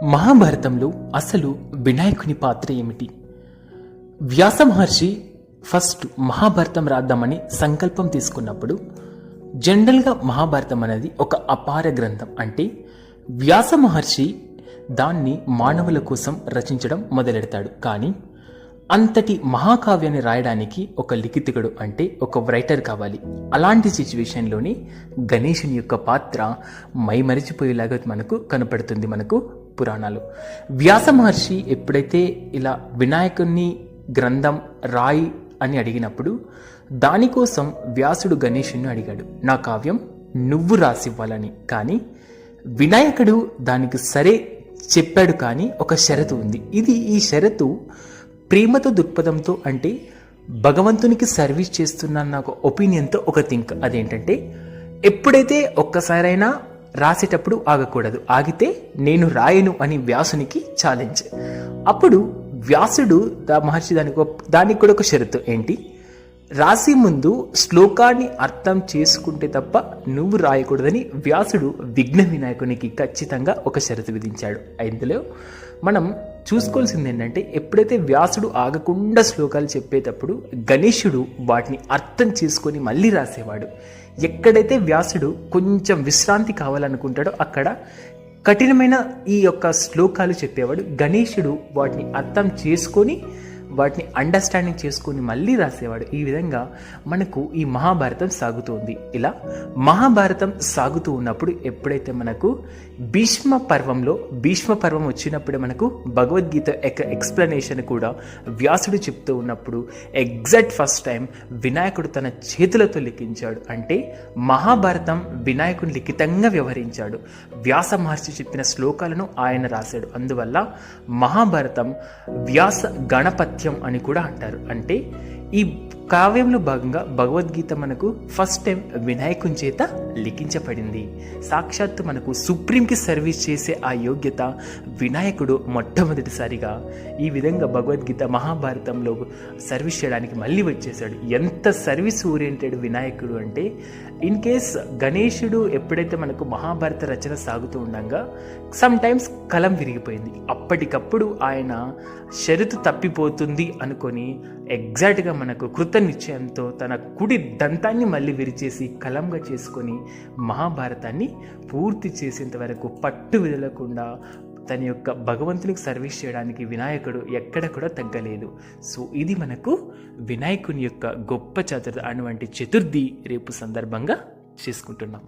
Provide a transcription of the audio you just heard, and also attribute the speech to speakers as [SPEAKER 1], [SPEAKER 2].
[SPEAKER 1] మహాభారతంలో అసలు వినాయకుని పాత్ర ఏమిటి? వ్యాస మహర్షి ఫస్ట్ మహాభారతం రాద్దామని సంకల్పం తీసుకున్నప్పుడు జనరల్గా మహాభారతం అనేది ఒక అపార గ్రంథం. అంటే వ్యాస మహర్షి దాన్ని మానవుల కోసం రచించడం మొదలెడతాడు. కానీ అంతటి మహాకావ్యాన్ని రాయడానికి ఒక లిఖితకుడు అంటే ఒక రైటర్ కావాలి. అలాంటి సిచ్యువేషన్లోనే గణేశుని యొక్క పాత్ర మైమరిచిపోయేలాగా మనకు కనపడుతుంది మనకు పురాణాలు. వ్యాస మహర్షి ఎప్పుడైతే ఇలా వినాయకుని గ్రంథం రాయి అని అడిగినప్పుడు దానికోసం వ్యాసుడు గణేశుని అడిగాడు, నా కావ్యం నువ్వు రాసివ్వాలని. కానీ వినాయకుడు దానికి సరే చెప్పాడు. కానీ ఒక షరతు ఉంది. ఈ షరతు ప్రేమతో దృక్పథంతో, అంటే భగవంతునికి సర్వీస్ చేస్తున్న నాకు ఒపీనియన్తో ఒక థింక్. అదేంటంటే ఎప్పుడైతే ఒక్కసారైనా రాసేటప్పుడు ఆగకూడదు, ఆగితే నేను రాయను అని వ్యాసునికి ఛాలెంజ్. అప్పుడు వ్యాసుడు మహర్షి దానికి కూడా ఒక షరతు ఏంటి, రాసి ముందు శ్లోకాన్ని అర్థం చేసుకుంటే తప్ప నువ్వు రాయకూడదని వ్యాసుడు విఘ్న వినాయకునికి ఖచ్చితంగా ఒక షరతు విధించాడు. ఇందులో మనం చూసుకోవాల్సింది ఏంటంటే ఎప్పుడైతే వ్యాసుడు ఆగకుండా శ్లోకాలు చెప్పేటప్పుడు గణేశుడు వాటిని అర్థం చేసుకొని మళ్ళీ రాసేవాడు. ఎక్కడైతే వ్యాసుడు కొంచెం విశ్రాంతి కావాలనుకుంటాడో అక్కడ కఠినమైన ఈ యొక్క శ్లోకాలు చెప్పేవాడు. గణేశుడు వాటిని అర్థం చేసుకొని వాటిని అండర్స్టాండింగ్ చేసుకొని మళ్ళీ రాసేవాడు. ఈ విధంగా మనకు ఈ మహాభారతం సాగుతుంది. ఇలా మహాభారతం సాగుతూ ఉన్నప్పుడు ఎప్పుడైతే మనకు భీష్మ పర్వం వచ్చినప్పుడే మనకు భగవద్గీత ఎక్స్ప్లెనేషన్ కూడా వ్యాసుడు చెప్తూ ఉన్నప్పుడు ఎగ్జాక్ట్ ఫస్ట్ టైం వినాయకుడు తన చేతులతో లిఖించాడు. అంటే మహాభారతం వినాయకుడు లిఖితంగా వ్యవహరించాడు. వ్యాస మహర్షి చెప్పిన శ్లోకాలను ఆయన రాశాడు. అందువల్ల మహాభారతం వ్యాస గణపత్యం అని కూడా అంటారు. అంటే ఈ కావ్యంలో భాగంగా భగవద్గీత మనకు ఫస్ట్ టైం వినాయకుని చేత లిఖించబడింది. సాక్షాత్తు మనకు సుప్రీంకి సర్వీస్ చేసే ఆ యోగ్యత వినాయకుడు మొట్టమొదటిసారిగా ఈ విధంగా భగవద్గీత మహాభారతంలో సర్వీస్ చేయడానికి మళ్ళీ వచ్చేసాడు. ఎంత సర్వీస్ ఓరియంటెడ్ వినాయకుడు అంటే, ఇన్ కేస్ గణేశుడు ఎప్పుడైతే మనకు మహాభారత రచన సాగుతూ ఉండగా సమ్ టైమ్స్ కలం విరిగిపోయింది. అప్పటికప్పుడు ఆయన షరతు తప్పిపోతుంది అనుకొని ఎగ్జాక్ట్గా మనకు కృత నిశ్చయంతో తన కుడి దంతాన్ని మళ్ళీ విరిచేసి కలంగా చేసుకొని మహాభారతాన్ని పూర్తి చేసేంత వరకు పట్టు విదలకుండా తన యొక్క భగవంతునికి సర్వీస్ చేయడానికి వినాయకుడు ఎక్కడ కూడా తగ్గలేదు. సో ఇది మనకు వినాయకుని యొక్క గొప్ప చతుర్థి అటువంటి చతుర్థి రేపు సందర్భంగా చేసుకుంటున్నాం.